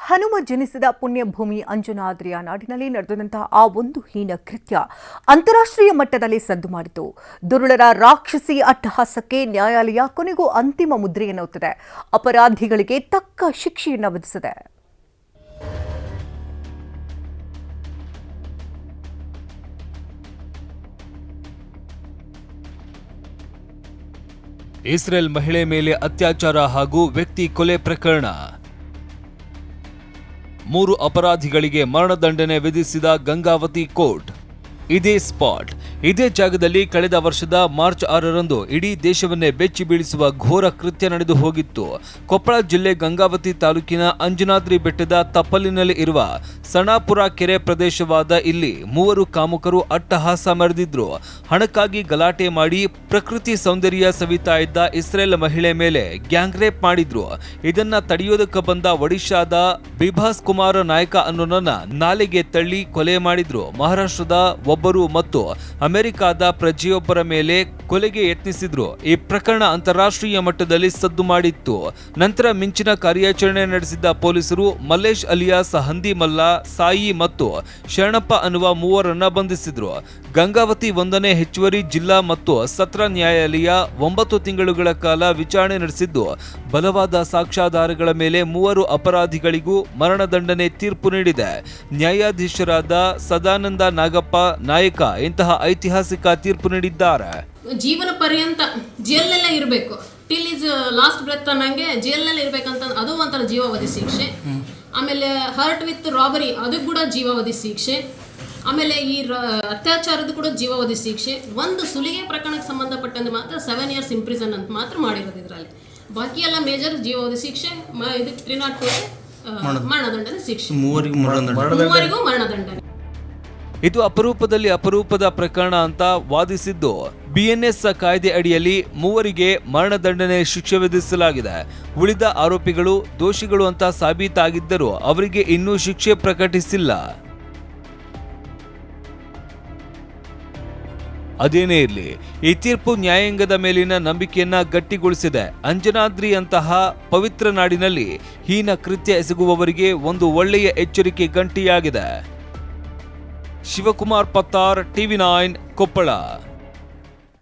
ಹನುಮ ಜನಿಸಿದ ಪುಣ್ಯಭೂಮಿ ಅಂಜನಾದ್ರಿಯ ನಾಡಿನಲ್ಲಿ ನಡೆದಂತಹ ಆ ಒಂದು ಹೀನ ಕೃತ್ಯ ಅಂತಾರಾಷ್ಟ್ರೀಯ ಮಟ್ಟದಲ್ಲಿ ಸದ್ದು ಮಾಡಿತು. ದುರುಳರ ರಾಕ್ಷಸಿ ಅಟ್ಟಹಾಸಕ್ಕೆ ನ್ಯಾಯಾಲಯ ಕೊನೆಗೂ ಅಂತಿಮ ಮುದ್ರೆಯನ್ನು ಒತ್ತಿದೆ. ಅಪರಾಧಿಗಳಿಗೆ ತಕ್ಕ ಶಿಕ್ಷೆಯನ್ನು ವಿಧಿಸಿದೆ. ಇಸ್ರೇಲ್ ಮಹಿಳೆ ಮೇಲೆ ಅತ್ಯಾಚಾರ ಹಾಗೂ ವ್ಯಕ್ತಿ ಕೊಲೆ ಪ್ರಕರಣ. 3 ಅಪರಾಧಿಗಳಿಗೆ ಮರಣದಂಡನೆ ವಿಧಿಸಿದ ಗಂಗಾವತಿ ಕೋರ್ಟ್. ಇದೇ ಸ್ಪಾಟ್, ಇದೇ ಜಾಗದಲ್ಲಿ ಕಳೆದ ವರ್ಷದ ಮಾರ್ಚ್ 6ರಂದು ಇಡೀ ದೇಶವನ್ನೇ ಬೆಚ್ಚಿ ಬೀಳಿಸುವ ಘೋರ ಕೃತ್ಯ ನಡೆದು ಹೋಗಿತ್ತು. ಕೊಪ್ಪಳ ಜಿಲ್ಲೆ ಗಂಗಾವತಿ ತಾಲೂಕಿನ ಅಂಜನಾದ್ರಿ ಬೆಟ್ಟದ ತಪ್ಪಲಿನಲ್ಲಿ ಇರುವ ಸಣಾಪುರ ಕೆರೆ ಪ್ರದೇಶವಾದ ಇಲ್ಲಿ 3 ಕಾಮುಕರು ಅಟ್ಟಹಾಸ ಮೆರೆದಿದ್ರು. ಹಣಕ್ಕಾಗಿ ಗಲಾಟೆ ಮಾಡಿ ಪ್ರಕೃತಿ ಸೌಂದರ್ಯ ಸವಿತಾ ಇದ್ದ ಇಸ್ರೇಲ್ ಮಹಿಳೆ ಮೇಲೆ ಗ್ಯಾಂಗ್ ರೇಪ್ ಮಾಡಿದ್ರು. ಇದನ್ನ ತಡೆಯೋದಕ್ಕೆ ಬಂದ ಒಡಿಶಾದ ಬಿಭಾಸ್ ಕುಮಾರ ನಾಯಕ ಅನ್ನೋನನ್ನ ನಾಲೆಗೆ ತಳ್ಳಿ ಕೊಲೆ ಮಾಡಿದ್ರು. ಮಹಾರಾಷ್ಟ್ರದ ಒಬ್ಬರು ಮತ್ತು ಅಮೆರಿಕಾದ ಪ್ರಜೆಯೊಬ್ಬರ ಮೇಲೆ ಕೊಲೆಗೆ ಯತ್ನಿಸಿದ್ರು. ಈ ಪ್ರಕರಣ ಅಂತಾರಾಷ್ಟ್ರೀಯ ಮಟ್ಟದಲ್ಲಿ ಸದ್ದು ಮಾಡಿತ್ತು. ನಂತರ ಮಿಂಚಿನ ಕಾರ್ಯಾಚರಣೆ ನಡೆಸಿದ್ದ ಪೊಲೀಸರು ಮಲ್ಲೇಶ್ ಅಲಿಯಾಸ್ ಹಂದಿ ಮಲ್ಲ, ಸಾಯಿ ಮತ್ತು ಶರಣಪ್ಪ ಅನ್ನುವ 3ರನ್ನ ಬಂಧಿಸಿದ್ರು. ಗಂಗಾವತಿ 1ನೇ ಹೆಚ್ಚುವರಿ ಜಿಲ್ಲಾ ಮತ್ತು ಸತ್ರ ನ್ಯಾಯಾಲಯ 9 ತಿಂಗಳುಗಳ ಕಾಲ ವಿಚಾರಣೆ ನಡೆಸಿದ್ದು, ಬಲವಾದ ಸಾಕ್ಷ್ಯಾಧಾರಗಳ ಮೇಲೆ 3 ಅಪರಾಧಿಗಳಿಗೂ ಮರಣದಂಡನೆ ತೀರ್ಪು ನೀಡಿದೆ. ನ್ಯಾಯಾಧೀಶರಾದ ಸದಾನಂದ ನಾಗಪ್ಪ ನಾಯಕ ಇಂತಹ ಐತಿಹಾಸಿಕ ತೀರ್ಪು ನೀಡಿದ್ದಾರೆ. ಜೀವನ ಪರ್ಯಂತ ಜೈಲಲ್ಲೇ ಇರಬೇಕು, ಟಿಲ್ ಇಸ್ ಲಾಸ್ಟ್ ಬ್ರೆತ್ ಅನ್ನಂಗೆ ಜೈಲಲ್ಲೇ ಇರ್ಬೇಕಂತ, ಅದು ಒಂಥರ ಜೀವಾವಧಿ ಶಿಕ್ಷೆ. ಆಮೇಲೆ ಹರ್ಟ್ ವಿತ್ ರಾಬರಿ ಅದು ಕೂಡ ಜೀವಾವಧಿ ಶಿಕ್ಷೆ. ಆಮೇಲೆ ಈ ಅತ್ಯಾಚಾರದ ಕೂಡ ಜೀವಾವಧಿ ಶಿಕ್ಷೆ. ಒಂದು ಸುಲಿಗೆ ಪ್ರಕರಣಕ್ಕೆ ಸಂಬಂಧಪಟ್ಟಂತೆ ಮಾತ್ರ 7 years ಇಂಪ್ರಿಸನ್ ಅಂತ ಮಾತ್ರ ಮಾಡಿರೋದು ಇದರಲ್ಲಿ. ಬಾಕಿ ಎಲ್ಲ ಮೇಜರ್ ಜೀವಾವಧಿ ಶಿಕ್ಷೆ, ಇದು 302 ಮರಣದಂಡನೆ ಶಿಕ್ಷೆ, ಮೂವರಿಗೂ ಮರಣದಂಡನೆ. ಇದು ಅಪರೂಪದ ಪ್ರಕರಣ ಅಂತ ವಾದಿಸಿದ್ದು, BNS ಕಾಯ್ದೆ ಅಡಿಯಲ್ಲಿ 3ರಿಗೆ ಮರಣದಂಡನೆ ಶಿಕ್ಷೆ ವಿಧಿಸಲಾಗಿದೆ. ಉಳಿದ ಆರೋಪಿಗಳು ದೋಷಿಗಳು ಅಂತ ಸಾಬೀತಾಗಿದ್ದರೂ ಅವರಿಗೆ ಇನ್ನೂ ಶಿಕ್ಷೆ ಪ್ರಕಟಿಸಿಲ್ಲ. ಅದೇನೇ ಇರಲಿ, ಈ ತೀರ್ಪು ನ್ಯಾಯಾಂಗದ ಮೇಲಿನ ನಂಬಿಕೆಯನ್ನ ಗಟ್ಟಿಗೊಳಿಸಿದೆ. ಅಂಜನಾದ್ರಿ ಅಂತಹ ಪವಿತ್ರ ನಾಡಿನಲ್ಲಿ ಹೀನ ಕೃತ್ಯ ಎಸಗುವವರಿಗೆ ಒಂದು ಒಳ್ಳೆಯ ಎಚ್ಚರಿಕೆ ಗಂಟೆಯಾಗಿದೆ. ಶಿವಕುಮಾರ್ ಪತ್ತಾರ್, TV9 ಕೊಪ್ಪಳ.